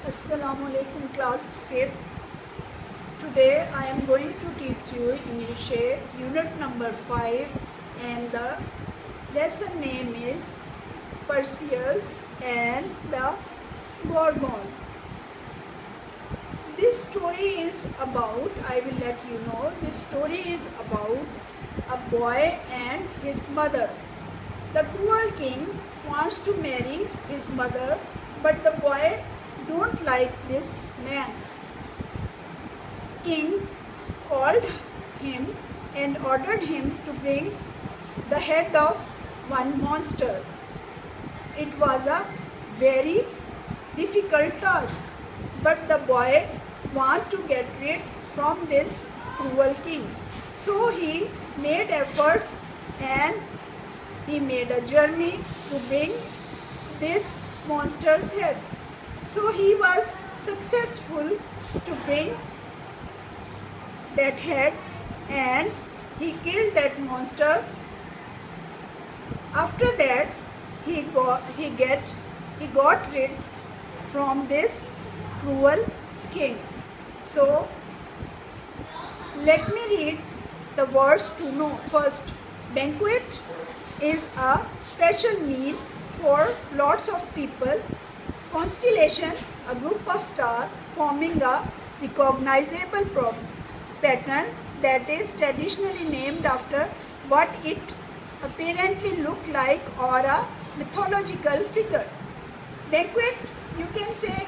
Assalamu alaikum class 5th. Today I am going to teach you English unit number 5 and the lesson name is Perseus and the Gorgon. This story is about, I will let you know, this story is about a boy and his mother. The cruel king wants to marry his mother, but the boy don't like this man. King called him and ordered him to bring the head of one monster. It was a very difficult task, but the boy wanted to get rid from this cruel king. So he made efforts and he made a journey to bring this monster's head. So he was successful to bring that head and he killed that monster. After that he got rid from this cruel king. So let me read the words to know. First, banquet is a special meal for lots of people. Constellation, a group of stars forming a recognizable pattern that is traditionally named after what it apparently looked like or a mythological figure. Banquet, you can say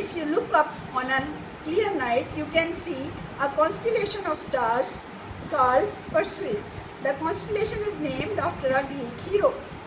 if you look up on a clear night, you can see a constellation of stars called Perseus. The constellation is named after a Greek hero.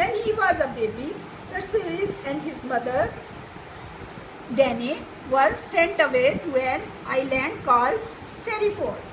When he was a baby, Perseus and his mother Danae were sent away to an island called Seriphos.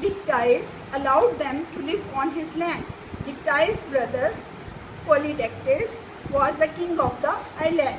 Dictys allowed them to live on his land. Dictys' brother Polydectes was the king of the island.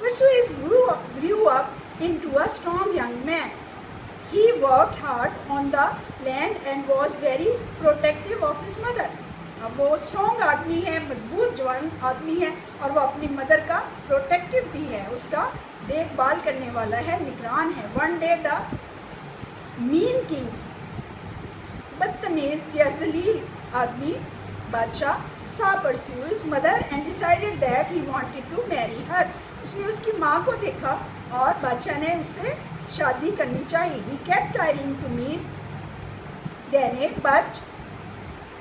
Perseus grew up into a strong young man. He worked hard on the land and was very protective of his mother. اب وہ strong آدمی ہے, مضبوط جوان آدمی ہے, اور وہ اپنی مدر کا پروٹیکٹیو بھی ہے, اس کا دیکھ بھال کرنے والا ہے, نگران ہے. One day the mean king, بدتمیز یا ذلیل آدمی بادشاہ, saw perceive his mother and decided that he wanted to marry her. اس نے اس کی ماں کو دیکھا اور بادشاہ نے اس سے شادی کرنی چاہیے. He kept trying to meet Danae but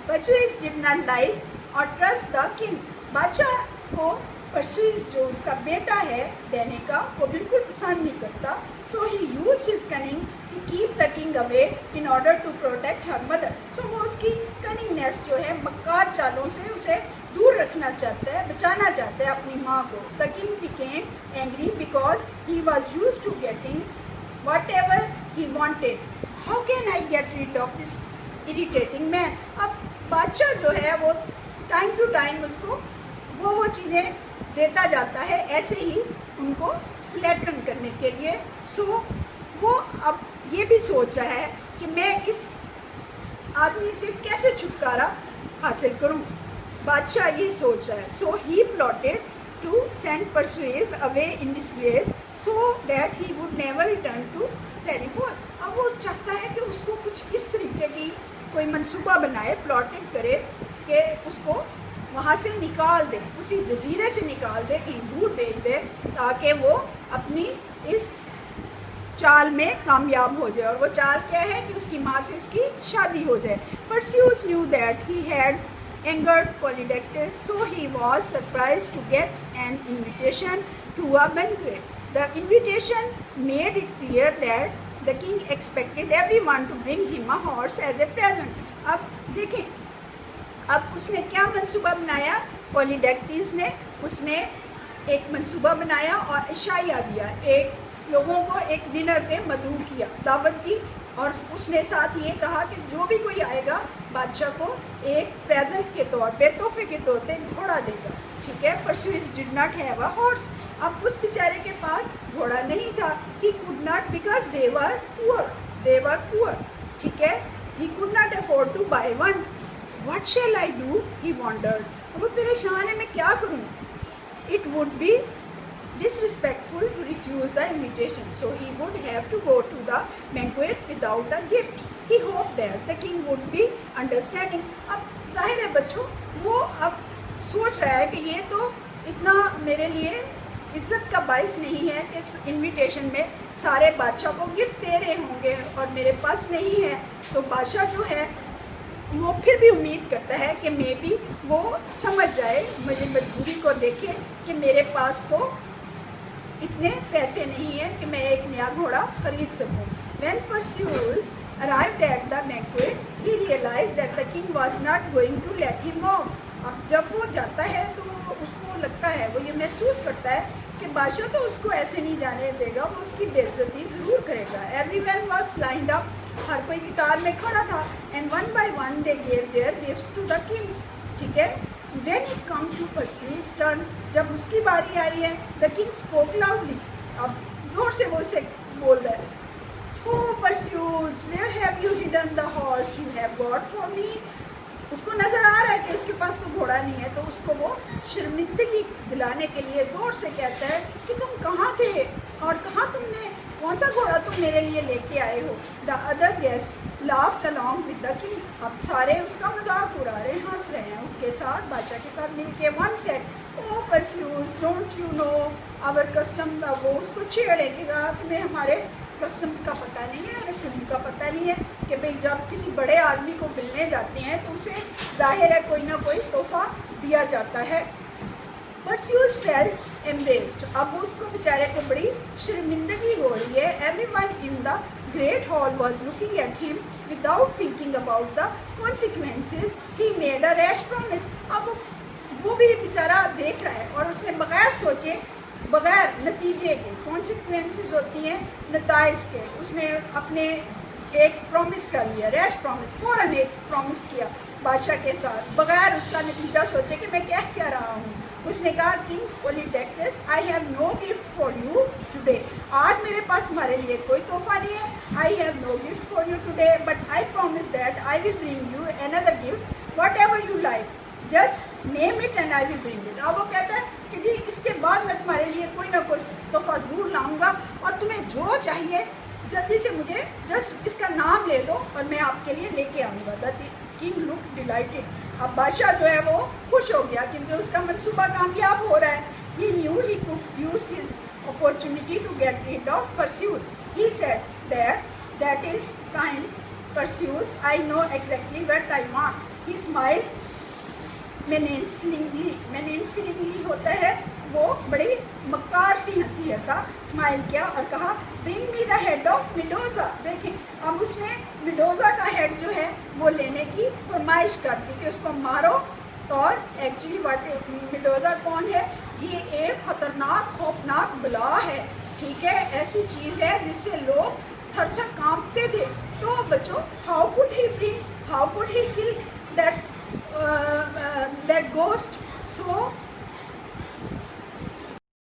Perseus did not like اور ٹرسٹ دا کنگ. بادشاہ کو پرسیوس جو اس کا بیٹا ہے ڈینے کا, وہ بالکل پسند نہیں کرتا. So he used his cunning to keep the king away in order to protect her mother. So وہ اس کی کننگنیس جو ہے, مکار چالوں سے اسے دور رکھنا چاہتا ہے, بچانا چاہتا ہے اپنی ماں کو. The king became angry because he was use to getting whatever he wanted. How can I get rid of this irritating man. اب بادشاہ جو ہے وہ ٹائم ٹو ٹائم اس کو وہ چیزیں دیتا جاتا ہے, ایسے ہی ان کو فلیٹرن کرنے کے لیے. سو وہ اب یہ بھی سوچ رہا ہے کہ میں اس آدمی سے کیسے چھٹکارا حاصل کروں. بادشاہ یہ سوچ رہا ہے. So he plotted to send Perseus away in disgrace so that he would never return to Seriphos. اب وہ چاہتا ہے کہ اس کو کچھ اس طریقے کی کوئی منصوبہ بنائے, پلاٹڈ کرے کہ اس کو وہاں سے نکال دے, اسی جزیرے سے نکال دے, کہیں دور بھیج دے, تاکہ وہ اپنی اس چال میں کامیاب ہو جائے. اور وہ چال کیا ہے کہ اس کی ماں سے اس کی شادی ہو جائے. Perseus knew that he had angered Polydectes, so he was surprised to get an invitation to a banquet. The invitation made it clear that the king expected everyone to bring him a horse as a present. اب دیکھیں, اب اس نے کیا منصوبہ بنایا, پولیڈیکٹس نے, اس نے ایک منصوبہ بنایا اور اشائیہ دیا, ایک لوگوں کو ایک ڈنر پہ مدعو کیا, دعوت دی, اور اس نے ساتھ یہ کہا کہ جو بھی کوئی آئے گا بادشاہ کو ایک پریزنٹ کے طور پہ, تحفے کے طور پہ گھوڑا دے گا. ٹھیک ہے. Perseus did not have a horse. اب اس بیچارے کے پاس گھوڑا نہیں تھا. He could not because they were poor. ٹھیک ہے. He could not afford to buy one. What shall I do, he wondered. اب وہ پریشان ہے, میں کیا کروں. It would be disrespectful to refuse the invitation, so he would have to go to the banquet without a gift. He hoped that the king would be understanding. اب ظاہر ہے بچوں, وہ اب سوچ رہا ہے کہ یہ تو اتنا میرے لیے عزت کا باعث نہیں ہے کہ اس انویٹیشن میں سارے بادشاہ کو گفٹ دے رہے ہوں گے اور میرے پاس نہیں ہے. تو بادشاہ جو ہے وہ پھر بھی امید کرتا ہے کہ مے بی وہ سمجھ جائے, مجھے مجبوری کو دیکھے کہ میرے پاس تو اتنے پیسے نہیں ہیں کہ میں ایک نیا گھوڑا خرید سکوں. When Perseus arrived at the banquet, he realized that the king was not going to let him off. اب جب وہ جاتا ہے تو اس کو لگتا ہے, وہ یہ محسوس کرتا ہے کہ بادشاہ تو اس کو ایسے نہیں جانے دے گا, وہ اس کی بے عزتی ضرور کرے گا. Everyone was lined up. ہر کوئی قطار میں کھڑا تھا. And one by one they gave their gifts to the king. ٹھیک ہے. When it come to Perseus' turn, جب اس کی باری آئی ہے, the king spoke loudly. اب زور سے وہ اسے بول رہا ہے, Oh Perseus, where have you hidden the horse you have got for me? اس کو نظر آ رہا ہے کہ اس کے پاس تو گھوڑا نہیں ہے, تو اس کو وہ شرمندگی دلانے کے لیے زور سے کہتا ہے کہ تم کہاں تھے اور کہاں تم نے, کون سا گھوڑا تم میرے لیے لے کے آئے ہو. The other guests laughed along with the king. اب سارے اس کا مذاق اڑا رہے ہیں, ہنس رہے ہیں اس کے ساتھ, بادشاہ کے ساتھ مل کے. One said, Oh Perseus, don't you know our custom? وہ اس کو چھیڑے کہ تمہیں ہمارے کسٹمز کا پتہ نہیں ہے, رسوم کا پتہ نہیں ہے کہ بھئی جب کسی بڑے آدمی کو ملنے جاتے ہیں تو اسے ظاہر ہے کوئی نہ کوئی تحفہ دیا جاتا ہے. Perseus felt embarrassed. اب اس کو بیچارے کو بڑی شرمندگی ہو رہی ہے. Everyone in the great hall was looking at him without thinking about the consequences. He made a rash promise. اب وہ بھی بیچارہ دیکھ رہا ہے اور اس نے بغیر سوچے, بغیر نتیجے کے, کانسیکوینسز ہوتی ہیں نتائج کے, اس نے اپنے ایک پرومس کر لیا, ریش پرومس, فوراً ایک پرومس کیا بادشاہ کے ساتھ بغیر اس کا نتیجہ سوچے کہ میں کیا رہا ہوں. اس نے کہا, king Polydectes, I have no gift for you today. آج میرے پاس تمہارے لیے کوئی تحفہ نہیں ہے. I have no gift for you today, but I promise that I will bring you another gift, whatever you like, just name it and I will bring it. اب وہ کہتا ہے کہ جی اس کے بعد میں تمہارے لیے کوئی نہ کوئی تحفہ ضرور لاؤں گا اور تمہیں جو چاہیے جلدی سے مجھے جسٹ اس کا نام لے دو اور میں آپ کے لیے لے کے آؤں گا. The king looked delighted. اب بادشاہ جو ہے وہ خوش ہو گیا کیونکہ اس کا منصوبہ کامیاب ہو رہا ہے. He knew he could use his opportunity to get rid of Perseus. He said that is kind Perseus. I know exactly what I want. He smiled menacingly ہوتا ہے وہ بڑی مکار سی ہنسی ایسا اسمائل کیا اور کہا bring me the head of Medusa. دیکھیں اب اس نے میڈوزا کا ہیڈ جو ہے وہ لینے کی فرمائش کر دی کہ اس کو مارو. اور ایکچولی میڈوزا کون ہے؟ یہ ایک خطرناک خوفناک بلا ہے، ٹھیک ہے، ایسی چیز ہے جس سے لوگ تھر تھر کانپتے تھے. تو بچوں how could he kill that ghost so